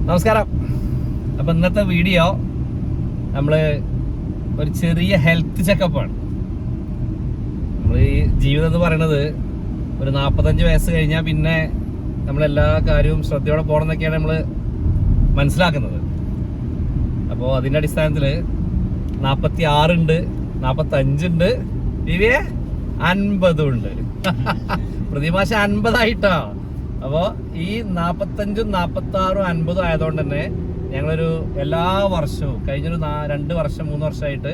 നമസ്കാരം. അപ്പം ഇന്നത്തെ വീഡിയോ നമ്മൾ ഒരു ചെറിയ ഹെൽത്ത് ചെക്കപ്പാണ്. നമ്മൾ ഈ ജീവിതം എന്ന് പറയുന്നത് ഒരു 45 വയസ്സ് കഴിഞ്ഞാൽ പിന്നെ നമ്മളെല്ലാ കാര്യവും ശ്രദ്ധയോടെ പോകണമെന്നൊക്കെയാണ് നമ്മൾ മനസ്സിലാക്കുന്നത്. അപ്പോൾ അതിൻ്റെ അടിസ്ഥാനത്തിൽ 46 ഉണ്ട്, 45 ഉണ്ട്, ദിവ്യേ 50 ഉണ്ട്. പ്രതിമാശ 50 ആയിട്ടാ. അപ്പോൾ ഈ 45ഉം 46ഉം 50ഉം ആയതുകൊണ്ട് തന്നെ ഞങ്ങളൊരു എല്ലാ വർഷവും കഴിഞ്ഞൊരു 2 വർഷം 3 വർഷമായിട്ട്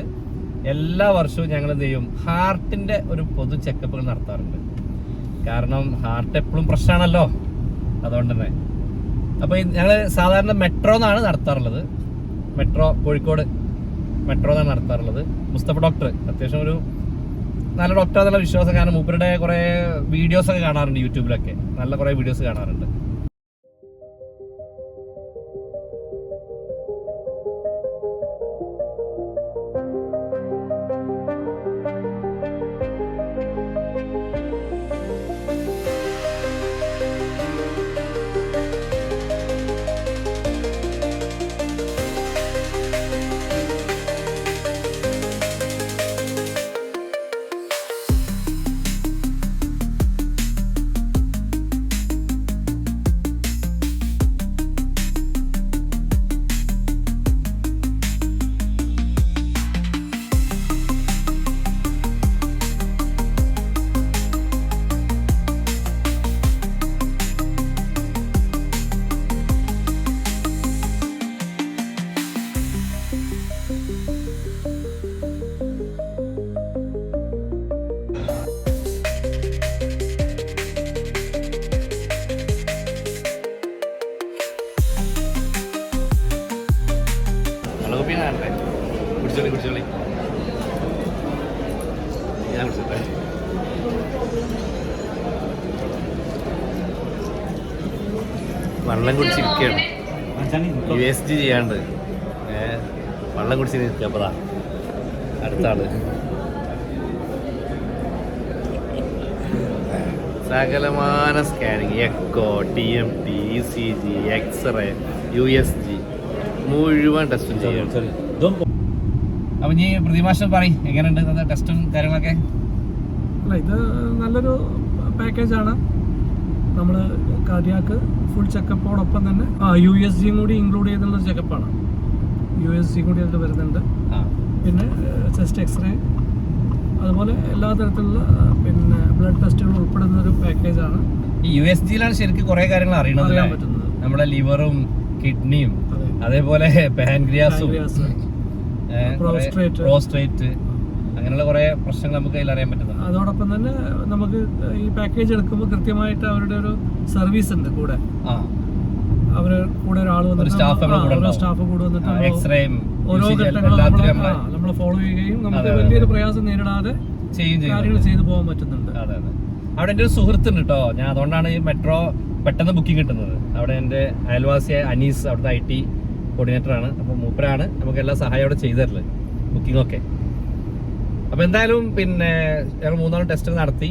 എല്ലാ വർഷവും ഞങ്ങൾ എന്ത് ചെയ്യും, ഹാർട്ടിൻ്റെ ഒരു പൊതു ചെക്കപ്പുകൾ നടത്താറുണ്ട്. കാരണം ഹാർട്ട് എപ്പോഴും പ്രശ്നമാണല്ലോ, അതുകൊണ്ട് തന്നെ. അപ്പോൾ ഞങ്ങൾ സാധാരണ മെട്രോ എന്നാണ് നടത്താറുള്ളത്. മെട്രോ കോഴിക്കോട് മെട്രോ എന്നാണ് നടത്താറുള്ളത്. മുസ്തഫ ഡോക്ടർ അത്യാവശ്യം ഒരു നല്ല ഡോക്ടർ എന്നുള്ള വിശ്വാസം, കാരണം മൂപ്പരുടെ കുറേ വീഡിയോസൊക്കെ കാണാറുണ്ട് യൂട്യൂബിലൊക്കെ, നല്ല കുറേ വീഡിയോസ് കാണാറുണ്ട്. കുടിച്ചോളി ഞാൻ കുടിച്ചോട്ടെ. വെള്ളം കുടിച്ചിരിക്കുകയാണ്, USG ചെയ്യാണ്ട് വെള്ളം കുടിച്ചിരിക്കുക. അപ്പതാ അടുത്ത ആള് സകലമാന scanning, echo, TMT, ECG, x ray, USG മുഴുവൻ ടെസ്റ്റും ചെയ്യാം. അപ്പം നീ പ്രതിമാസം പറയും എങ്ങനെയുണ്ട് ടെസ്റ്റും കാര്യങ്ങളൊക്കെ? അല്ല, ഇത് നല്ലൊരു പാക്കേജാണ്. നമ്മൾ കാർഡിയാക്ക് ഫുൾ ചെക്കപ്പോടൊപ്പം തന്നെ USG കൂടി ഇൻക്ലൂഡ് ചെയ്തുള്ളൊരു ചെക്കപ്പാണ്. USG കൂടി അതിൽ വരുന്നുണ്ട്. പിന്നെ ചെസ്റ്റ് എക്സ്റേ, അതുപോലെ എല്ലാ തരത്തിലുള്ള പിന്നെ ബ്ലഡ് ടെസ്റ്റുകൾ ഉൾപ്പെടുന്ന ഒരു പാക്കേജാണ്. ഈ USGയിലാണ് ശരിക്കും കുറേ കാര്യങ്ങൾ അറിയാൻ പറ്റുന്നത്. നമ്മുടെ ലിവറും കിഡ്നിയും അതേപോലെ പാൻക്രിയാസും പ്രോസ്ട്രേറ്റ് അങ്ങനെയുള്ള കുറേ പ്രശ്നങ്ങൾ നമുക്ക് അതിൽ അറിയാൻ പറ്റുന്നത്. അതോടൊപ്പം തന്നെ നമുക്ക് ഈ പാക്കേജ് എടുക്കുമ്പോൾ കൃത്യമായിട്ട് അവരുടെ ഒരു സർവീസ് ഉണ്ട് കൂടെ. അവര് കൂടെ ഒരാൾ സ്റ്റാഫ് കൂടെ വന്നിട്ട് ഓരോ ഘട്ടങ്ങളും നമ്മൾ ഫോളോ ചെയ്യുകയും നമുക്ക് വലിയൊരു പ്രയാസം നേരിടാതെ കാര്യങ്ങൾ ചെയ്തു പോകാൻ പറ്റുന്നുണ്ട്. അതെ അതെ. അവിടെ എൻ്റെ ഒരു സുഹൃത്തുണ്ട് കേട്ടോ, ഞാൻ അതുകൊണ്ടാണ് ഈ മെട്രോ പെട്ടെന്ന് ബുക്കിംഗ് കിട്ടുന്നത്. അവിടെ എൻ്റെ അയൽവാസിയായ അനീസ് അവിടുത്തെ IT കോർഡിനേറ്ററാണ്. അപ്പോൾ മൂപ്പരാണ് നമുക്ക് എല്ലാ സഹായം അവിടെ ചെയ്തു തരുന്നത്, ബുക്കിംഗ് ഒക്കെ. അപ്പോൾ എന്തായാലും പിന്നെ ഞങ്ങൾ 3 ടെസ്റ്റ് നടത്തി,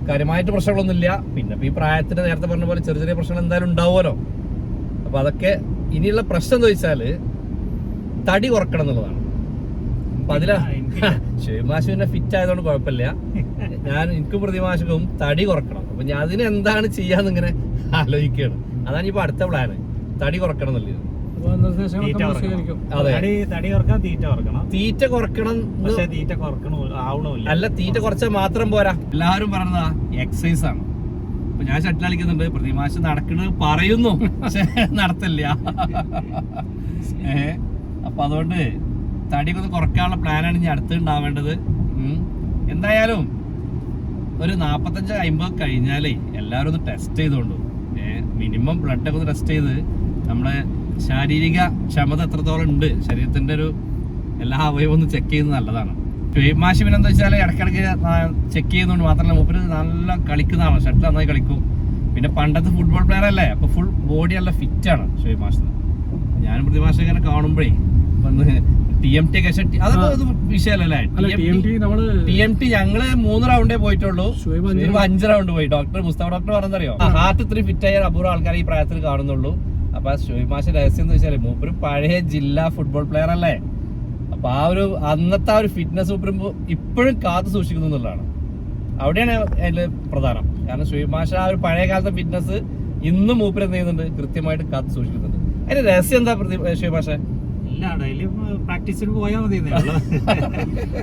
കാര്യമായിട്ട് പ്രശ്നങ്ങളൊന്നുമില്ല. പിന്നെ ഈ പ്രായത്തിന് നേരത്തെ പറഞ്ഞ പോലെ ചെറിയ ചെറിയ പ്രശ്നങ്ങൾ എന്തായാലും ഉണ്ടാവുമല്ലോ. അപ്പോൾ അതൊക്കെ ഇനിയുള്ള പ്രശ്നം എന്ന് ചോദിച്ചാൽ തടി കുറക്കണം എന്നുള്ളതാണ്. അപ്പം ഷെയ്മാശുവിനെ ഫിറ്റ് ആയതുകൊണ്ട് കുഴപ്പമില്ല, എനിക്കും പ്രതിമാശക്കും തടി കുറക്കണം. അപ്പം ഞാൻ അതിന് എന്താണ് ചെയ്യാന്നിങ്ങനെ ആലോചിക്കുകയാണ്. അതാണ് ഇപ്പോൾ അടുത്ത പ്ലാന്, തടി കുറക്കണം എന്നുള്ളത്. തീറ്റ കുറക്കണം അല്ല, തീറ്റ കുറച്ചാൽ മാത്രം പോരാ. എല്ലാവരും പറഞ്ഞതാ എക്സസൈസ് ആണ്. അപ്പൊ ഞാൻ ഷട്ടിൽ കളിക്കുന്നുണ്ട്, പ്രതിമാശം നടക്കുന്നത് പറയുന്നു, പക്ഷെ നടത്തില്ല. അപ്പൊ അതുകൊണ്ട് തടിയൊക്കെ ഒന്ന് കുറയ്ക്കാനുള്ള പ്ലാനാണ് ഇനി അടുത്തുണ്ടാവേണ്ടത്. എന്തായാലും ഒരു 45-50 കഴിഞ്ഞാലേ എല്ലാവരും ഒന്ന് ടെസ്റ്റ് ചെയ്തോണ്ടു. മിനിമം ബ്ലഡൊക്കെ ഒന്ന് ടെസ്റ്റ് ചെയ്ത് നമ്മളെ ശാരീരിക ക്ഷമത എത്രത്തോളം ഉണ്ട്, ശരീരത്തിന്റെ ഒരു എല്ലാ അവയവം ഒന്ന് ചെക്ക് ചെയ്യുന്നത് നല്ലതാണ്. മാഷി പിന്നെ എന്താ വെച്ചാൽ ഇടയ്ക്കിടയ്ക്ക് ചെക്ക് ചെയ്യുന്നതുകൊണ്ട് മാത്രമല്ല, മൂപ്പര് നല്ല കളിക്കുന്നതാണ്, ഷട്ടിൽ നന്നായി കളിക്കും. പിന്നെ പണ്ടത്തെ ഫുട്ബോൾ പ്ലെയർ അല്ലേ, അപ്പൊ ഫുൾ ബോഡി നല്ല ഫിറ്റാണ് ഷോയ് മാഷിന്. ഞാനും പ്രതിമാസം ഇങ്ങനെ കാണുമ്പോഴേ വന്ന് TMT ഒക്കെ അതൊക്കെ വിഷയമല്ലേ. TMT ഞങ്ങള് 3 റൗണ്ടേ പോയിട്ടുള്ളൂ, 5 റൗണ്ട് പോയി. മുസ്തഫ ഡോക്ടർ പറഞ്ഞറിയോ, ഹാർട്ട് ഇത്രയും ഫിറ്റ് ആയ അപൂർവ ആൾക്കാർ ഈ പ്രായത്തിൽ കാണുന്നുള്ളൂ. അപ്പൊ ആ ഷുഹൈബ് മാഷ രഹസ്യം എന്ന് വെച്ചാല് മൂപ്പര് പഴയ ജില്ലാ ഫുട്ബോൾ പ്ലെയർ അല്ലേ. അപ്പൊ ആ ഒരു അന്നത്തെ ആ ഒരു ഫിറ്റ്നസ് മൂപ്പര് ഇപ്പോഴും കാത്തു സൂക്ഷിക്കുന്നു എന്നുള്ളതാണ്. അവിടെയാണ് അതില് പ്രധാനം. കാരണം ഷുഹൈബ് മാഷ ആ ഒരു പഴയ കാലത്തെ ഫിറ്റ്നസ് ഇന്നും മൂപ്പര് എന്ത് ചെയ്യുന്നുണ്ട്, കൃത്യമായിട്ട് കാത്തു സൂക്ഷിക്കുന്നുണ്ട്. അതിന്റെ രഹസ്യം എന്താ ഷുഹൈബ് മാഷ? ഇല്ല, ഡെയിലി പ്രാക്ടീസിന് പോയാൽ മതി,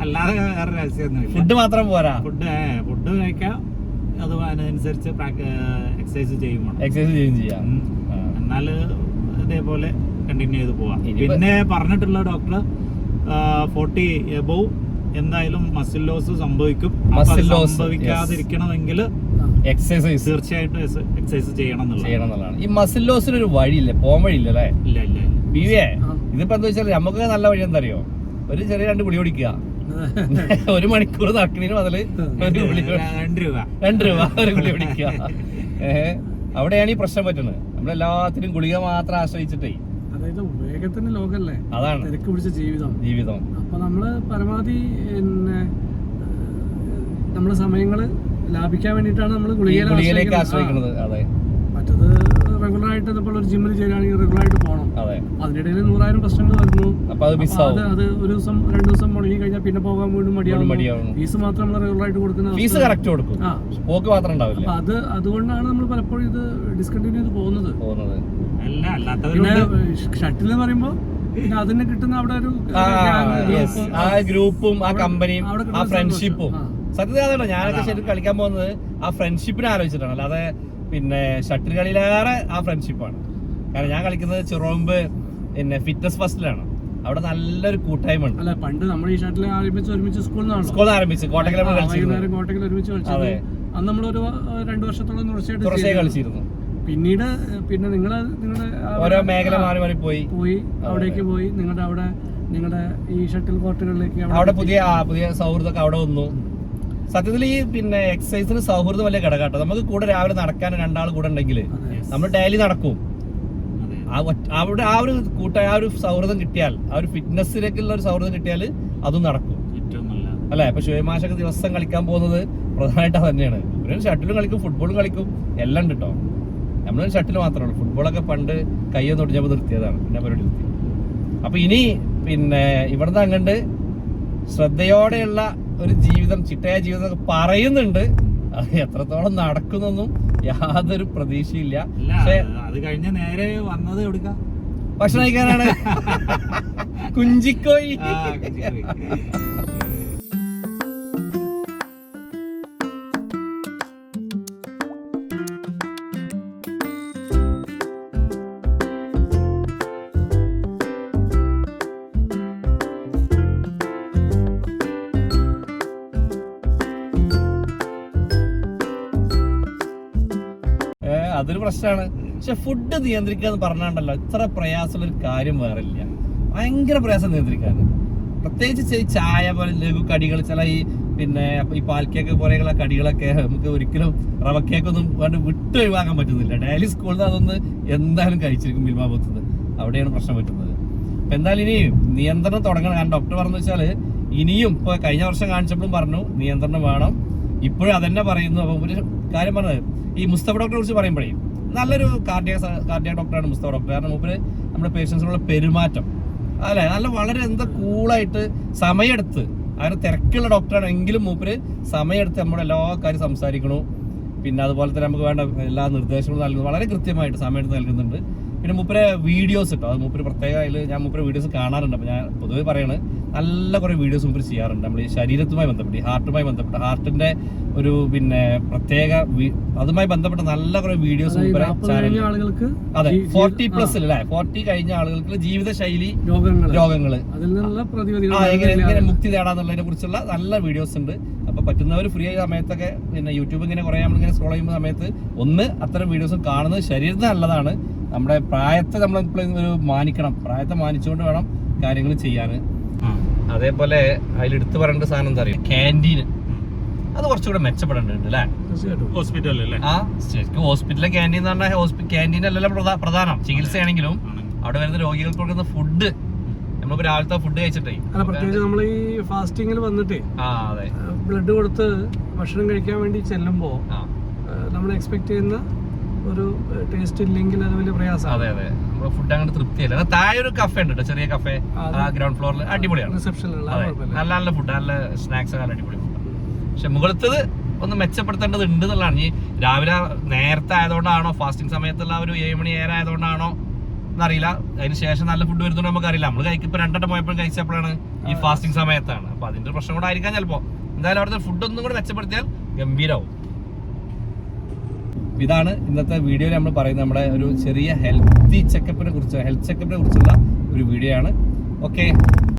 അല്ലാതെ വേറെ രഹസ്യമൊന്നുമില്ല. ഫുഡ് മാത്രം പോരാ, ഫുഡ് കഴിക്കാം, അത് അതിനനുസരിച്ച് എക്സസൈസ് ചെയ്യും ചെയ്യാം. എന്നാല് ഇതേപോലെ കണ്ടിന്യൂ ചെയ്ത് പോവാം. പിന്നെ പറഞ്ഞിട്ടുള്ള ഡോക്ടർ 40 എബോവ് എന്തായാലും മസിൽ ലോസ് സംഭവിക്കും. സംഭവിക്കാതിരിക്കണമെങ്കിൽ എക്സസൈസ് തീർച്ചയായിട്ടും എക്സസൈസ് ചെയ്യണം എന്നുള്ളതാണ്. ഈ മസിൽ ലോസിന് ഒരു വഴിയില്ല, പോകാൻ വഴിയില്ല അല്ലേ? ഇല്ല. ഇതിപ്പോ എന്താ വെച്ചാൽ നമുക്ക് നല്ല വഴി എന്താ അറിയോ, ഒരു ചെറിയ 2 ഗുളി കുടിക്കുക, 1 മണിക്കൂർ നടക്കുന്നതിന് മുതല് 2 രൂപ 2 രൂപ ഒരു ഗുളി കുടിക്കുക. അവിടെയാണ് ഈ പ്രശ്നം പറ്റുന്നത്. നമ്മളെല്ലാത്തിനും ഗുളിക മാത്രം ആശ്രയിച്ചിട്ടേ. അതായത് വേഗത്തിന്റെ ലോകല്ലേ, അതാണ് തിരക്ക് പിടിച്ച ജീവിതം. അപ്പൊ നമ്മള് പരമാവധി നമ്മളെ സമയങ്ങള് ലാഭിക്കാൻ വേണ്ടിയിട്ടാണ് നമ്മൾ ഗുളികയിലേക്ക് ആശ്രയിക്കുന്നത്. അതെ, മറ്റത് റെഗുലർ ആയിട്ട് ഇപ്പോൾ ഒരു ജിമ്മിൽ ചെയ്യുകയാണെങ്കിൽ റെഗുലർ ആയിട്ട് പോകണം. അതിനിടയിൽ 100,000 പ്രശ്നങ്ങൾ വരുന്നു. അത് ഒരു ദിവസം 2 ദിവസം മുടങ്ങി കഴിഞ്ഞാൽ പിന്നെ പോകാൻ വീണ്ടും മടിയാവും. ഫീസ് മാത്രം നമ്മൾ റെഗുലർ ആയിട്ട് കൊടുക്കുന്ന ഫീസ് കറക്റ്റ് കൊടുക്കും, പോക്ക് മാത്രം ഉണ്ടാവില്ല. അപ്പൊ അതുകൊണ്ടാണ് നമ്മൾ പലപ്പോഴും ഇത് ഡിസ്കണ്ടിന്യൂ ചെയ്ത് പോകുന്നത്. പിന്നെ ഷട്ടിൽ എന്ന് പറയുമ്പോൾ പിന്നെ അതിന് കിട്ടുന്ന അവിടെ ഒരു ഗ്രൂപ്പും ആ കമ്പനിയും ആ ഫ്രണ്ട്ഷിപ്പും. സത്യത്തിൽ അതാണ് ഞാനൊക്കെ ശരിക്കും കളിക്കാൻ പോകുന്നത് ആ ഫ്രണ്ട്ഷിപ്പിനെ ആലോചിച്ചിട്ടാണ്, അല്ലാതെ പിന്നെ ഷട്ടിൽ കളിയിലേറെ ആ ഫ്രണ്ട്ഷിപ്പാണ്. കാരണം ഞാൻ കളിക്കുന്നത് ചെറുമ്പ് പിന്നെ ഫിറ്റ്നസ് ഫസ്റ്റിലാണ്. അവിടെ നല്ലൊരു കൂട്ടായ്മ ഉണ്ട്. അല്ല, പണ്ട് നമ്മൾ ഈ ഷട്ടിൽ ഒരുമിച്ച് സ്കൂളിൽ ആരംഭിച്ച് കോട്ടക്കൽ ഒരുമിച്ച് കളിച്ചത്. അന്ന് നമ്മളൊരു 2 വർഷത്തോളം തുടർച്ചയായി കളിച്ചിരുന്നു. പിന്നീട് പിന്നെ നിങ്ങളുടെ ഓരോ മേഖല മാറി പോയി അവിടേക്ക് പോയി നിങ്ങളുടെ ഈ ഷട്ടിൽ കോർട്ടുകളിലേക്ക് അവിടെ പുതിയ സൗഹൃദമൊക്കെ അവിടെ വന്നു. സത്യത്തിൽ ഈ പിന്നെ എക്സസൈസിന് സൗഹൃദം വലിയ ഘടകട്ടോ. നമുക്ക് കൂടെ രാവിലെ നടക്കാൻ 2 ആൾ കൂടെ ഉണ്ടെങ്കിൽ നമ്മൾ ഡെയിലി നടക്കും. അവിടെ ആ ഒരു ആ ഒരു സൗഹൃദം കിട്ടിയാൽ, ആ ഒരു ഫിറ്റ്നസ്സിലേക്കുള്ള ഒരു സൗഹൃദം കിട്ടിയാൽ അതും നടക്കും അല്ലെ. ഇപ്പൊ ഷുഹൈബ് മാഷൊക്കെ ദിവസം കളിക്കാൻ പോകുന്നത് പ്രധാനമായിട്ട് അത് തന്നെയാണ്. ഒരു ഷട്ടിലും കളിക്കും, ഫുട്ബോളും കളിക്കും, എല്ലാം ഉണ്ട് കേട്ടോ. നമ്മളൊരു ഷട്ടിൽ മാത്രമേ ഉള്ളൂ. ഫുട്ബോളൊക്കെ പണ്ട് കയ്യൊന്ന് ഒടിഞ്ഞപ്പോൾ നിർത്തിയതാണ്, പിന്നെ പരിപാടി നിർത്തി. അപ്പൊ ഇനി പിന്നെ ഇവിടുന്ന് അങ്ങോട്ട് ശ്രദ്ധയോടെയുള്ള ഒരു ജീവിതം, ചിട്ടയായ ജീവിതം എന്നൊക്കെ പറയുന്നുണ്ട്. അത് എത്രത്തോളം നടക്കുന്നൊന്നും യാതൊരു പ്രതീക്ഷയില്ല. പക്ഷെ അത് കഴിഞ്ഞ നേരെ വന്നത് എവിടുക്ക ഭക്ഷണം കഴിക്കാനാണ്. കുഞ്ചിക്കോയി. അതൊരു പ്രശ്നമാണ്. പക്ഷെ ഫുഡ് നിയന്ത്രിക്കുക എന്ന് പറഞ്ഞാണ്ടല്ലോ ഇത്ര പ്രയാസമുള്ള ഒരു കാര്യം വേറെ ഇല്ല. ഭയങ്കര പ്രയാസം നിയന്ത്രിക്കാൻ. പ്രത്യേകിച്ച് ചായ പോലെ ലഘു കടികൾ, ചില പിന്നെ ഈ പാൽ കേക്ക് പോലെയുള്ള കടികളൊക്കെ നമുക്ക് ഒരിക്കലും റവ കേക്കൊന്നും വിട്ട് ഒഴിവാക്കാൻ പറ്റുന്നില്ല. ഡെയിലി സ്കൂളിൽ നിന്ന് അതൊന്ന് എന്തായാലും കഴിച്ചിരിക്കും മിൽമാബൂത്ത്. അവിടെയാണ് പ്രശ്നം പറ്റുന്നത്. അപ്പൊ എന്തായാലും ഇനി നിയന്ത്രണം തുടങ്ങണം. കാരണം ഡോക്ടർ പറഞ്ഞു വെച്ചാൽ ഇനിയും ഇപ്പൊ കഴിഞ്ഞ വർഷം കാണിച്ചപ്പോഴും പറഞ്ഞു നിയന്ത്രണം വേണം. ഇപ്പോഴും അതന്നെ പറയുന്നു. അപ്പൊ ഒരു കാര്യം പറഞ്ഞത്, ഈ മുസ്തഫ ഡോക്ടറെ കുറിച്ച് പറയുമ്പോഴേ നല്ലൊരു കാർഡിയാക് ഡോക്ടറാണ് മുസ്തഫ ഡോക്ടർ. കാരണം മൂപ്പര് നമ്മുടെ പേഷ്യൻസിനുള്ള പെരുമാറ്റം അല്ലെ നല്ല വളരെ എന്താ കൂളായിട്ട് സമയമെടുത്ത്, അങ്ങനെ തിരക്കുള്ള ഡോക്ടറാണ് എങ്കിലും മൂപ്പര് സമയമെടുത്ത് നമ്മുടെ എല്ലാ കാര്യം സംസാരിക്കണു. പിന്നെ അതുപോലെ തന്നെ നമുക്ക് വേണ്ട എല്ലാ നിർദ്ദേശങ്ങളും നൽകുന്നു, വളരെ കൃത്യമായിട്ട് സമയമെടുത്ത് നൽകുന്നുണ്ട്. പിന്നെ മൂപ്പരെ വീഡിയോസ് ഇട്ടോ, അത് മൂപ്പര് പ്രത്യേക ഞാൻ മൂപ്പര് വീഡിയോസ് കാണാറുണ്ട്. അപ്പോൾ ഞാൻ പൊതുവെ പറയാണ് നല്ല കുറേ വീഡിയോസ് മൂപ്പര് ചെയ്യാറുണ്ട്. നമ്മൾ ഈ ശരീരത്തുമായി ബന്ധപ്പെട്ട്, ഈ ഹാർട്ടുമായി ബന്ധപ്പെട്ട്, ഹാർട്ടിന്റെ ഒരു പിന്നെ പ്രത്യേക അതുമായി ബന്ധപ്പെട്ട നല്ല കുറെ വീഡിയോസ് മൂപ്പരെ ചാനലിൽ. അതെ, 40+ അല്ലേ, 40 കഴിഞ്ഞ ആളുകൾക്ക് ജീവിതശൈലി രോഗങ്ങള് എങ്ങനെ മുക്തി നേടാന്നുള്ളതിനെ കുറിച്ചുള്ള നല്ല വീഡിയോസ് ഉണ്ട്. അപ്പൊ പറ്റുന്നവർ ഫ്രീ ആയ സമയത്തൊക്കെ പിന്നെ യൂട്യൂബ് ഇങ്ങനെ കുറെ നമ്മളിങ്ങനെ സ്ക്രോൾ ചെയ്യുന്ന സമയത്ത് അത്തരം വീഡിയോസും കാണുന്നത് ശരീരത്തിന് നല്ലതാണ്. നമ്മുടെ പ്രായത്തെ നമ്മൾ ഒരു മാനിക്കണം, പ്രായത്തെ മാനിച്ചുകൊണ്ട് വേണം കാര്യങ്ങൾ ചെയ്യാൻ. അതേപോലെ അതിൽ എടുത്തു പറയേണ്ട സാധനം എന്താ പറയുക, ക്യാൻറ്റീന് അത് കുറച്ചുകൂടെ മെച്ചപ്പെടേണ്ടതുണ്ട് അല്ലേ ഹോസ്പിറ്റലിൽ. ശരിക്കും ഹോസ്പിറ്റലിലെ ക്യാൻറ്റീൻ എന്ന് പറഞ്ഞാൽ ക്യാൻറ്റീൻ അല്ലല്ലോ പ്രധാനം. ചികിത്സയാണെങ്കിലും അവിടെ വരുന്ന രോഗികൾക്ക് കൊടുക്കുന്ന ഫുഡ് നമ്മളിപ്പോ രാവിലത്തെ ഫുഡ് കഴിച്ചിട്ടേ, പ്രത്യേകിച്ച് നമ്മൾ ഈ ഫാസ്റ്റിങ്ങിൽ വന്നിട്ടേ ബ്ലഡ് കൊടുത്ത് ഭക്ഷണം കഴിക്കാൻ വേണ്ടി ചെല്ലുമ്പോ നമ്മൾ എക്സ്പെക്ട് ചെയ്യുന്ന ഒരു ടേസ്റ്റ് ഇല്ലെങ്കിൽ അത് വലിയ പ്രയാസമാണ്. അതെ അതെ, ഫുഡ് അങ്ങനെ തൃപ്തിയല്ല. എന്നാൽ താഴെ ഒരു കഫേ ഉണ്ട് കേട്ടോ, ചെറിയ കഫേ, ഗ്രൗണ്ട് ഫ്ലോറിൽ അടിപൊളിയാണ്. റിസപ്ഷനിലുള്ള നല്ല നല്ല ഫുഡ്, നല്ല സ്നാക്സ്, നല്ല അടിപൊളി ഫുഡ്. പക്ഷെ മുകളിലത്തത് ഒന്ന് മെച്ചപ്പെടുത്തേണ്ടത് ഉണ്ട് എന്നുള്ളതാണ്. ഈ രാവിലെ നേരത്തെ ആയതുകൊണ്ടാണോ, ഫാസ്റ്റിംഗ് സമയത്തുള്ള ഒരു 7 മണി 7 ആയതുകൊണ്ടാണോ എന്നറിയില്ല. അതിന് ശേഷം നല്ല ഫുഡ് വരുന്നുണ്ട് നമുക്കറിയില്ല. നമ്മൾ കഴിക്കിപ്പോ 2 പോയപ്പോഴും കഴിച്ചപ്പോഴാണ് ഈ ഫാസ്റ്റിംഗ് സമയത്താണ്. അപ്പൊ അതിന്റെ ഒരു പ്രശ്നം കൂടെ ആയിരിക്കാം ചിലപ്പോ. എന്തായാലും അവിടുത്തെ ഫുഡ് ഒന്നും കൂടെ മെച്ചപ്പെടുത്തിയാൽ ഗംഭീരമാവും. ഇതാണ് ഇന്നത്തെ വീഡിയോയിൽ നമ്മൾ പറയുന്നത്, നമ്മുടെ ഒരു ചെറിയ ഹെൽത്ത് ചെക്കപ്പിനെ കുറിച്ചുള്ള ഒരു വീഡിയോ ആണ്. ഓക്കെ.